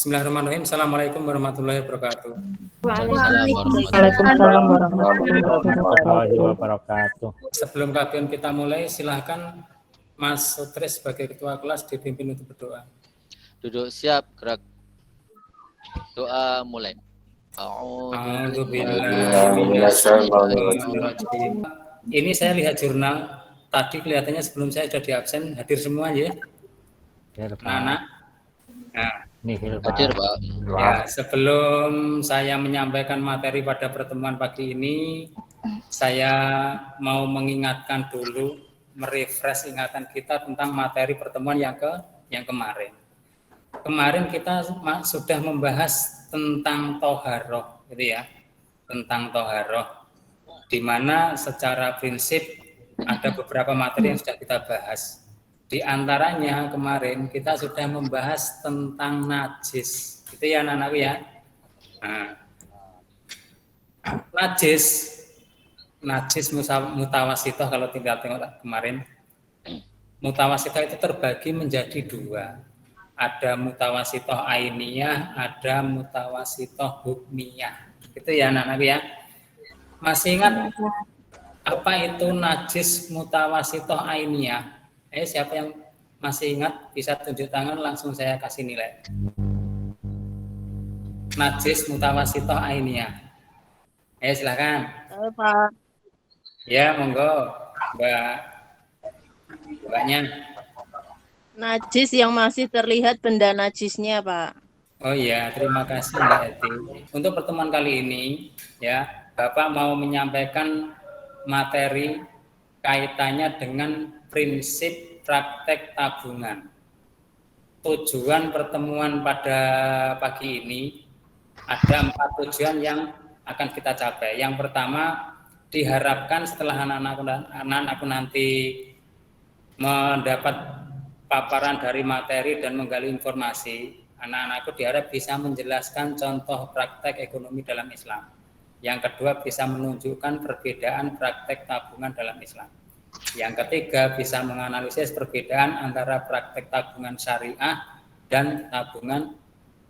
Bismillahirrahmanirrahim. Assalamualaikum warahmatullahi wabarakatuh. Waalaikumsalam warahmatullahi wabarakatuh. Sebelum kajian kita mulai, silahkan Mas Sutri sebagai ketua kelas dipimpin untuk berdoa. Duduk siap, gerak. Doa mulai. Ini saya lihat jurnal. Tadi kelihatannya sebelum saya sudah di absen, hadir semua ya? Anak-anak. Nah, hadir, Pak. Ya, sebelum saya menyampaikan materi pada pertemuan pagi ini, saya mau mengingatkan dulu, merefresh ingatan kita tentang materi pertemuan yang kemarin. Kemarin kita sudah membahas tentang toharoh, gitu ya, tentang toharoh, di mana secara prinsip ada beberapa materi yang sudah kita bahas. Di antaranya kemarin kita sudah membahas tentang najis, gitu ya anak-anak ya. Nah, najis mutawasitoh, kalau tinggal tengok kemarin, mutawasitoh itu terbagi menjadi dua. Ada mutawasitoh ainiyah, ada mutawasitoh hukmiyah. Itu ya anak-anak ya. Masih ingat apa itu najis mutawasitoh ainiyah? Siapa yang masih ingat bisa tunjuk tangan, langsung saya kasih nilai. Najis mutawasitoh ainiyah. Silakan. Pak. Ya, monggo, Mbaknya. Najis yang masih terlihat benda najisnya, Pak. Oh iya, terima kasih Mbak Eti. Untuk pertemuan kali ini, ya, Bapak mau menyampaikan materi kaitannya dengan prinsip praktek tabungan. Tujuan pertemuan pada pagi ini ada 4 tujuan yang akan kita capai. Yang pertama, diharapkan setelah anak-anakku nanti mendapat paparan dari materi dan menggali informasi, anak-anakku diharap bisa menjelaskan contoh praktek ekonomi dalam Islam. Yang kedua, bisa menunjukkan perbedaan praktek tabungan dalam Islam. Yang ketiga, bisa menganalisis perbedaan antara praktek tabungan syariah dan tabungan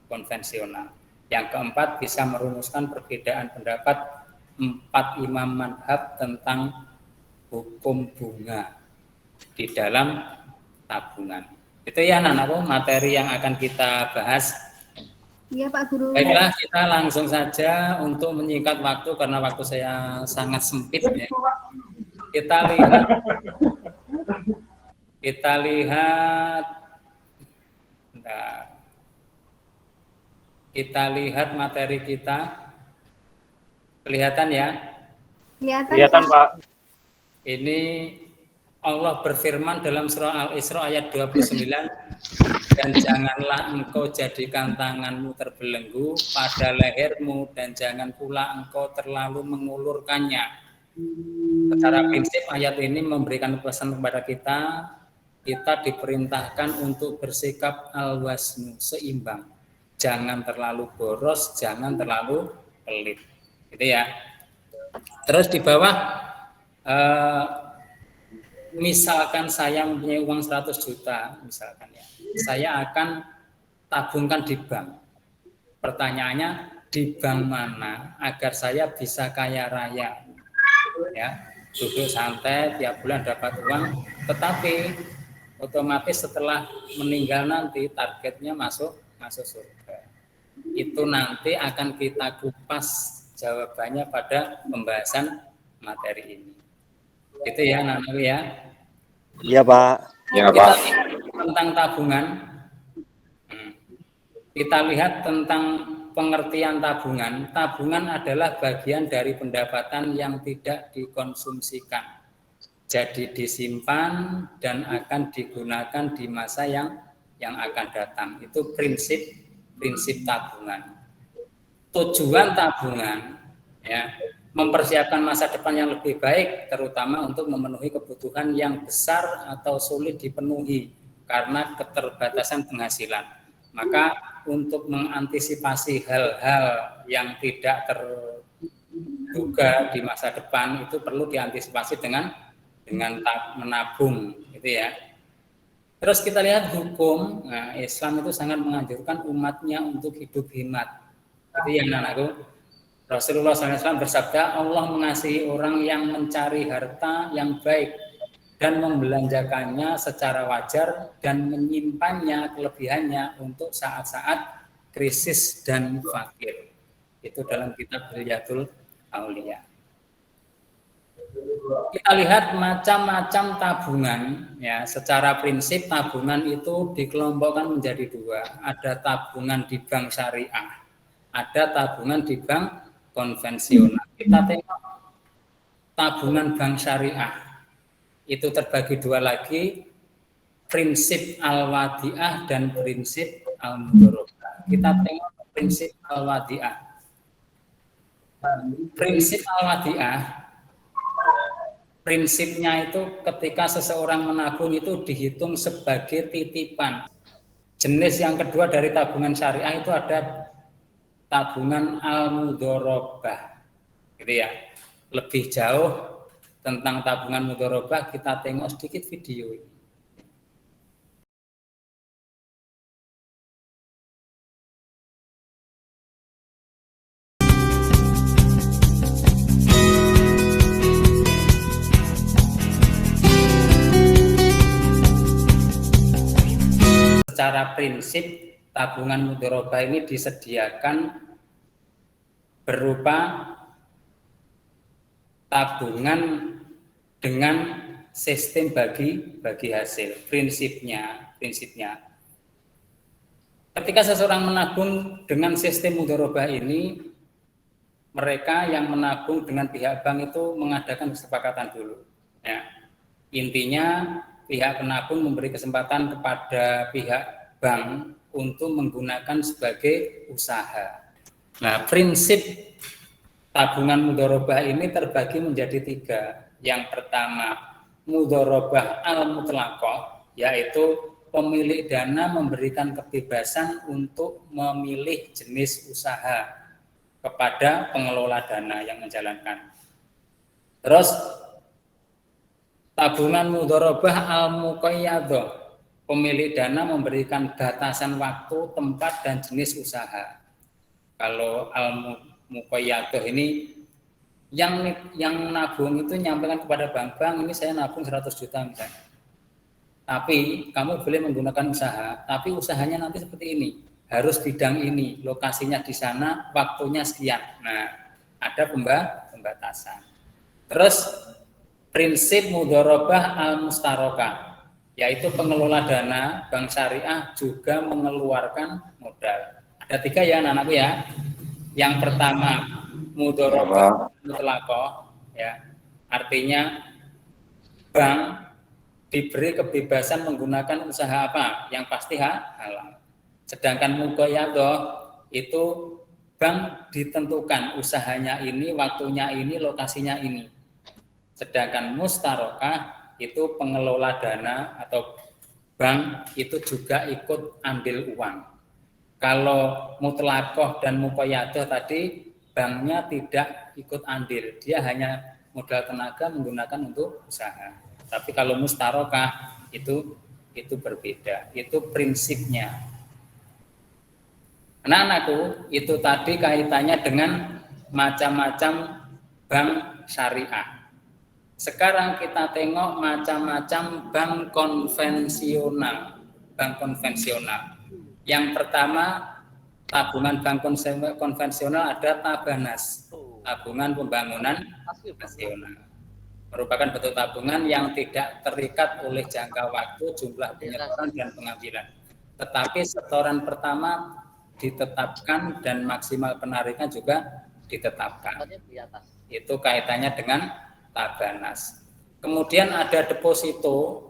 konvensional. Yang keempat, bisa merumuskan perbedaan pendapat 4 imam madhab tentang hukum bunga di dalam tabungan. Itu ya anak-anakku materi yang akan kita bahas. Iya Pak Guru. Baiklah, kita langsung saja untuk menyingkat waktu karena waktu saya sangat sempit ya. Kita lihat materi kita. Kelihatan ya? Kelihatan Pak. Ini Allah berfirman dalam surah Al-Isra ayat 29, dan janganlah engkau jadikan tanganmu terbelenggu pada lehermu dan jangan pula engkau terlalu mengulurkannya. Secara prinsip ayat ini memberikan pesan kepada kita diperintahkan untuk bersikap al-wasnu, seimbang. Jangan terlalu boros, jangan terlalu pelit. Gitu ya. Terus di bawah misalkan saya mempunyai uang 100 juta, misalkan ya, saya akan tabungkan di bank. Pertanyaannya, di bank mana agar saya bisa kaya raya? Ya, duduk santai, tiap bulan dapat uang, tetapi otomatis setelah meninggal nanti targetnya masuk surga. Itu nanti akan kita kupas jawabannya pada pembahasan materi ini. Itu ya anak-anak ya. Iya Pak. Ya, Pak. Tentang tabungan. Kita lihat tentang pengertian tabungan. Tabungan adalah bagian dari pendapatan yang tidak dikonsumsikan. Jadi disimpan dan akan digunakan di masa yang akan datang. Itu prinsip tabungan. Tujuan tabungan ya, mempersiapkan masa depan yang lebih baik, terutama untuk memenuhi kebutuhan yang besar atau sulit dipenuhi karena keterbatasan penghasilan. Maka untuk mengantisipasi hal-hal yang tidak terduga di masa depan itu perlu diantisipasi dengan menabung, gitu ya. Terus kita lihat hukum, nah, Islam itu sangat menganjurkan umatnya untuk hidup hemat. Itu yang anakku. Rasulullah SAW bersabda, Allah mengasihi orang yang mencari harta yang baik dan membelanjakannya secara wajar dan menyimpannya kelebihannya untuk saat-saat krisis dan fakir. Itu dalam kitab Hilyatul Auliya. Kita lihat macam-macam tabungan, ya. Secara prinsip tabungan itu dikelompokkan menjadi dua. Ada tabungan di bank syariah, ada tabungan di bank konvensional. Kita tengok tabungan bank syariah itu terbagi dua lagi, prinsip al-wadi'ah dan prinsip al-mudharabah. Kita tengok prinsip al-wadi'ah. Prinsip al-wadi'ah, prinsipnya itu ketika seseorang menabung itu dihitung sebagai titipan. Jenis yang kedua dari tabungan syariah itu ada tabungan al-mudharabah. Gitu ya. Lebih jauh tentang tabungan mudharabah kita tengok sedikit video ini. Secara prinsip tabungan mudharabah ini disediakan berupa tabungan dengan sistem bagi hasil. Prinsipnya ketika seseorang menabung dengan sistem mudharabah ini, mereka yang menabung dengan pihak bank itu mengadakan kesepakatan dulu. Ya. Intinya pihak penabung memberi kesempatan kepada pihak bank untuk menggunakan sebagai usaha. Nah, prinsip tabungan mudharabah ini terbagi menjadi tiga. Yang pertama, mudharabah al-mutlaqah, yaitu pemilik dana memberikan kebebasan untuk memilih jenis usaha kepada pengelola dana yang menjalankan. Terus tabungan mudharabah al-muqayyadah, pemilik dana memberikan batasan waktu, tempat, dan jenis usaha. Kalau al-muqayyadah ini yang nabung itu nyampaikan kepada bank-bank, ini saya nabung 100 juta misalnya. Tapi kamu boleh menggunakan usaha, tapi usahanya nanti seperti ini, harus bidang ini, lokasinya di sana, waktunya sekian. Nah, ada pembatasan. Terus prinsip mudharabah al-mustarokah, yaitu pengelola dana bank syariah juga mengeluarkan modal. Ada tiga ya anak-anakku ya. Yang pertama mudharabah mutlaqah, ya, artinya bank diberi kebebasan menggunakan usaha apa yang pasti halal. Sedangkan muqayyadah itu bank ditentukan usahanya ini, waktunya ini, lokasinya ini. Sedangkan mustarokah itu pengelola dana atau bank itu juga ikut ambil uang. Kalau mutlaqah dan muqayyadah tadi banknya tidak ikut ambil, dia hanya modal tenaga menggunakan untuk usaha. Tapi kalau mustarokah itu berbeda, itu prinsipnya. Anak-anakku, itu tadi kaitannya dengan macam-macam bank syariah. Sekarang kita tengok macam-macam bank konvensional. Bank konvensional. Yang pertama, tabungan bank konvensional ada Tabanas, tabungan pembangunan nasional. Merupakan bentuk tabungan yang tidak terikat oleh jangka waktu, jumlah penyetoran dan pengambilan. Tetapi setoran pertama ditetapkan dan maksimal penarikan juga ditetapkan. Itu kaitannya dengan Tabanas. Kemudian ada deposito,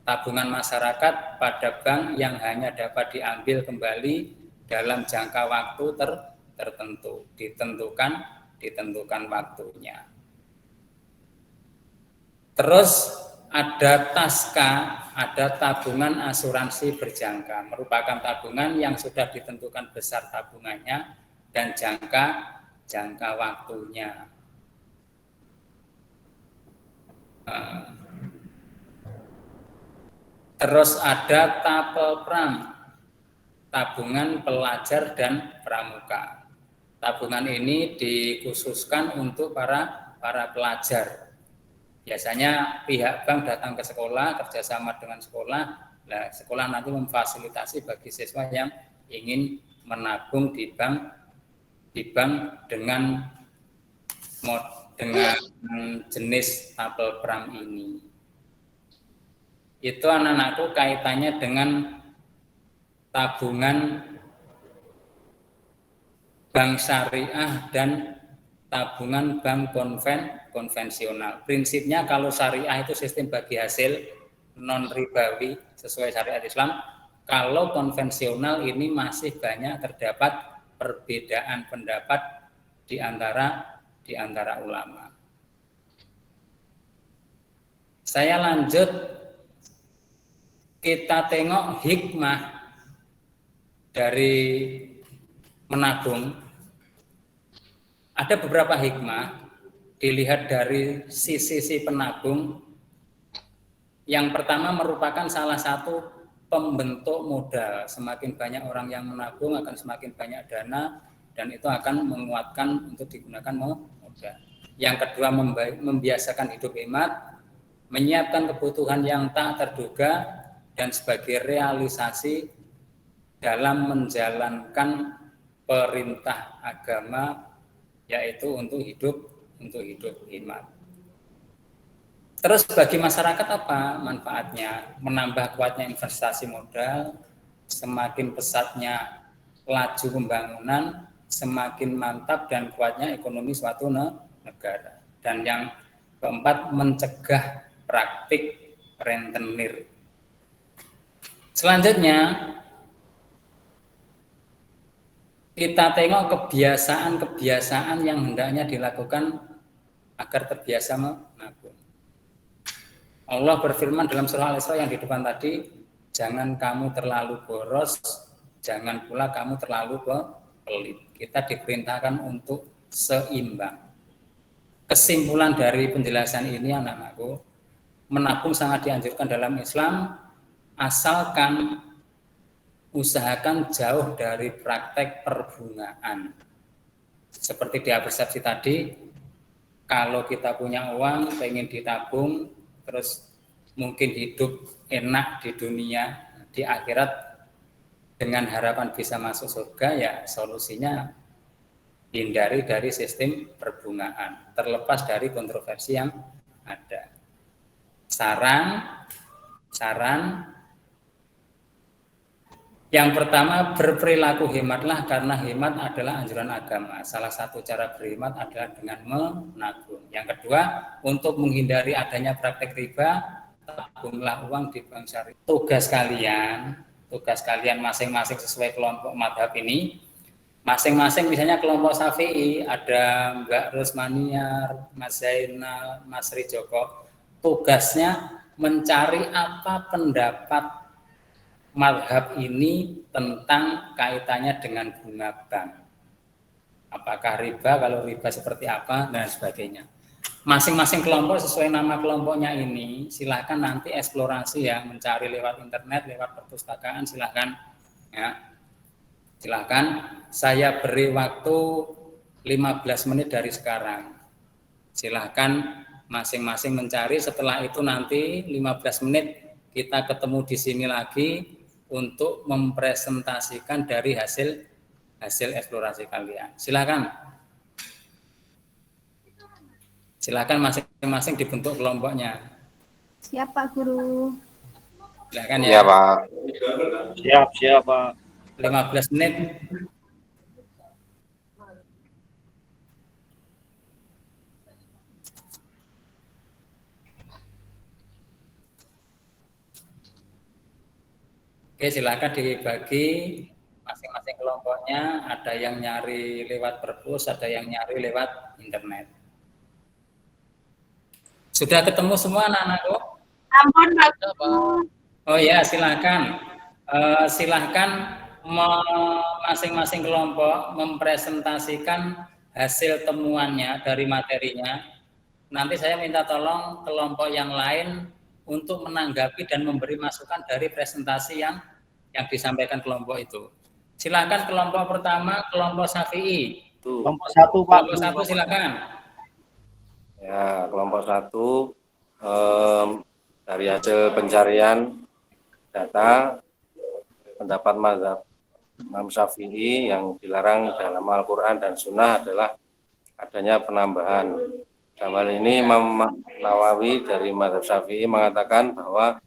tabungan masyarakat pada bank yang hanya dapat diambil kembali dalam jangka waktu tertentu, ditentukan waktunya. Terus ada taska, ada tabungan asuransi berjangka, merupakan tabungan yang sudah ditentukan besar tabungannya dan jangka waktunya. Terus ada Tapelpram, tabungan pelajar dan pramuka. Tabungan ini dikhususkan untuk para pelajar. Biasanya pihak bank datang ke sekolah, kerjasama dengan sekolah. Nah, sekolah nanti memfasilitasi bagi siswa yang ingin menabung di bank dengan jenis Tapelpram ini. Itu anak-anakku kaitannya dengan tabungan bank syariah dan tabungan bank konvensional. Prinsipnya kalau syariah itu sistem bagi hasil non ribawi sesuai syariat Islam. Kalau konvensional ini masih banyak terdapat perbedaan pendapat di antara ulama. Saya lanjut, kita tengok hikmah dari menabung. Ada beberapa hikmah dilihat dari sisi penabung. Yang pertama merupakan salah satu pembentuk modal. Semakin banyak orang yang menabung akan semakin banyak dana dan itu akan menguatkan untuk digunakan modal. Yang kedua membiasakan hidup hemat, menyiapkan kebutuhan yang tak terduga dan sebagai realisasi dalam menjalankan perintah agama yaitu untuk hidup hemat. Terus bagi masyarakat apa manfaatnya? Menambah kuatnya investasi modal, semakin pesatnya laju pembangunan, semakin mantap dan kuatnya ekonomi suatu negara. Dan yang keempat, mencegah praktik rentenir. Selanjutnya, kita tengok kebiasaan yang hendaknya dilakukan agar terbiasa menabung. Allah berfirman dalam surah Al-Isra yang di depan tadi, jangan kamu terlalu boros, jangan pula kamu terlalu pelit. Kita diperintahkan untuk seimbang. Kesimpulan dari penjelasan ini anak-anakku, menabung sangat dianjurkan dalam Islam, asalkan usahakan jauh dari praktek perbungaan. Seperti di persepsi tadi, kalau kita punya uang, pengen ditabung, terus mungkin hidup enak di dunia, di akhirat dengan harapan bisa masuk surga, ya solusinya hindari dari sistem perbungaan, terlepas dari kontroversi yang ada. Saran yang pertama, berperilaku hematlah karena hemat adalah anjuran agama. Salah satu cara berhemat adalah dengan menabung. Yang kedua, untuk menghindari adanya praktek riba, tabunglah uang di bank syariah. Tugas kalian masing-masing sesuai kelompok madhab ini. Masing-masing misalnya kelompok Syafi'i, ada Mbak Rusmaniar, Mas Zainal, Mas Rijoko. Tugasnya mencari apa pendapat madhab ini tentang kaitannya dengan bunga bank. Apakah riba, kalau riba seperti apa, dan sebagainya. Masing-masing kelompok sesuai nama kelompoknya ini, silahkan nanti eksplorasi ya, mencari lewat internet, lewat perpustakaan, silahkan. Ya. Silahkan, saya beri waktu 15 menit dari sekarang. Silahkan masing-masing mencari, setelah itu nanti 15 menit kita ketemu di sini lagi, untuk mempresentasikan dari hasil eksplorasi kalian. Silakan masing-masing dibentuk kelompoknya. Siap Pak Guru. Silakan ya. Iya Pak. Siap Pak. 15 menit. Oke, silakan dibagi masing-masing kelompoknya. Ada yang nyari lewat perpus, ada yang nyari lewat internet. Sudah ketemu semua anak-anakku? Ampun Pak. Oh ya, silakan. Silahkan masing-masing kelompok mempresentasikan hasil temuannya dari materinya. Nanti saya minta tolong kelompok yang lain untuk menanggapi dan memberi masukan dari presentasi yang disampaikan kelompok itu. Silakan kelompok pertama, kelompok Syafi'i. Kelompok 1 Pak. Kelompok 1 silakan. Ya, kelompok 1 dari hasil pencarian data pendapat mazhab Imam Syafi'i yang dilarang dalam Al-Quran dan Sunnah adalah adanya penambahan. Dalam hal ini Imam Nawawi dari mazhab Syafi'i mengatakan bahwa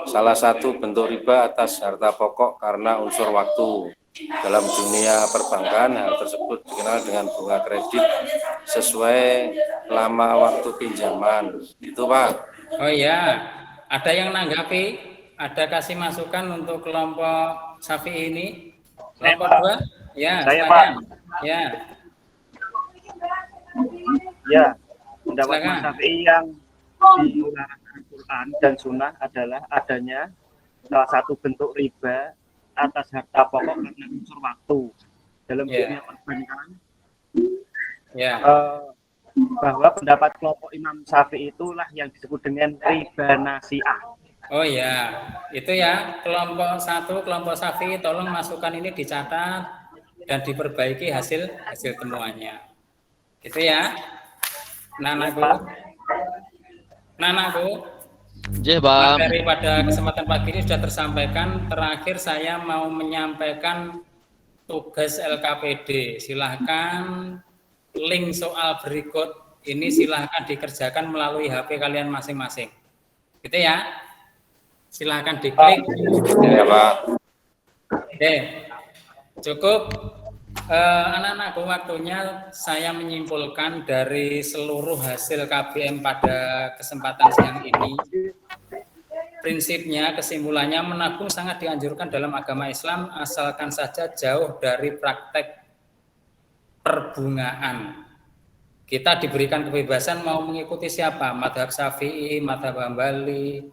salah satu bentuk riba atas harta pokok karena unsur waktu. Dalam dunia perbankan, hal tersebut dikenal dengan bunga kredit sesuai lama waktu pinjaman. Itu Pak. Oh iya, ada yang nanggapi? Ada kasih masukan untuk kelompok Syafi'i ini? Kelompok 2? Ya, Saya, silakan. Pak. Ya, Ya, pendapat Silakan. Mas Syafi'i yang dilarang Al-Quran dan Sunnah adalah adanya salah satu bentuk riba atas harta pokok karena unsur waktu. Dalam Ya. dunia perbankan, ya. bahwa pendapat kelompok Imam Syafi'i itulah yang disebut dengan riba nasi'ah. Oh ya, itu ya kelompok 1, kelompok Syafi'i, tolong masukan ini dicatat dan diperbaiki hasil temuannya. Itu ya, Nanaku. Bang. Materi pada kesempatan pagi ini sudah tersampaikan. Terakhir saya mau menyampaikan tugas LKPD. Silahkan link soal berikut ini silahkan dikerjakan melalui HP kalian masing-masing. Gitu ya. Silahkan diklik. Ya Pak. Oke, cukup. Anak-anakku, waktunya saya menyimpulkan dari seluruh hasil KBM pada kesempatan siang ini. Prinsipnya, kesimpulannya, menabung sangat dianjurkan dalam agama Islam asalkan saja jauh dari praktek perbungaan. Kita diberikan kebebasan mau mengikuti siapa, madhab Syafi'i, madhab Hambali,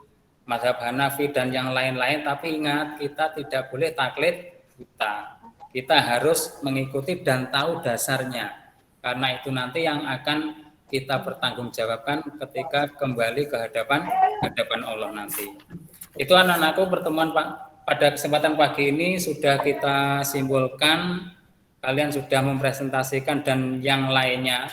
madhab Hanafi, dan yang lain-lain. Tapi ingat, kita tidak boleh taklid buta. Kita harus mengikuti dan tahu dasarnya. Karena itu nanti yang akan kita pertanggungjawabkan ketika kembali ke hadapan Allah nanti. Itu anak-anakku, pertemuan pada kesempatan pagi ini sudah kita simpulkan. Kalian sudah mempresentasikan dan yang lainnya.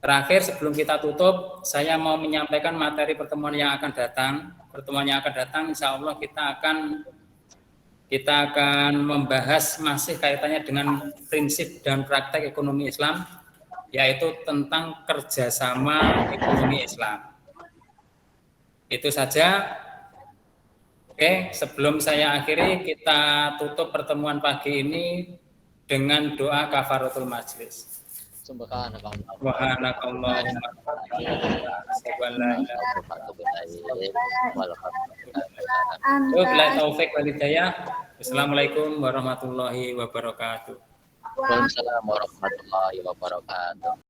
Terakhir sebelum kita tutup, saya mau menyampaikan materi pertemuan yang akan datang. Pertemuan yang akan datang, insya Allah kita akan membahas masih kaitannya dengan prinsip dan praktek ekonomi Islam, yaitu tentang kerjasama ekonomi Islam. Itu saja. Oke, sebelum saya akhiri, kita tutup pertemuan pagi ini dengan doa kafaratul majlis. Assalamualaikum warahmatullahi wabarakatuh. Waalaikumsalam warahmatullahi wabarakatuh.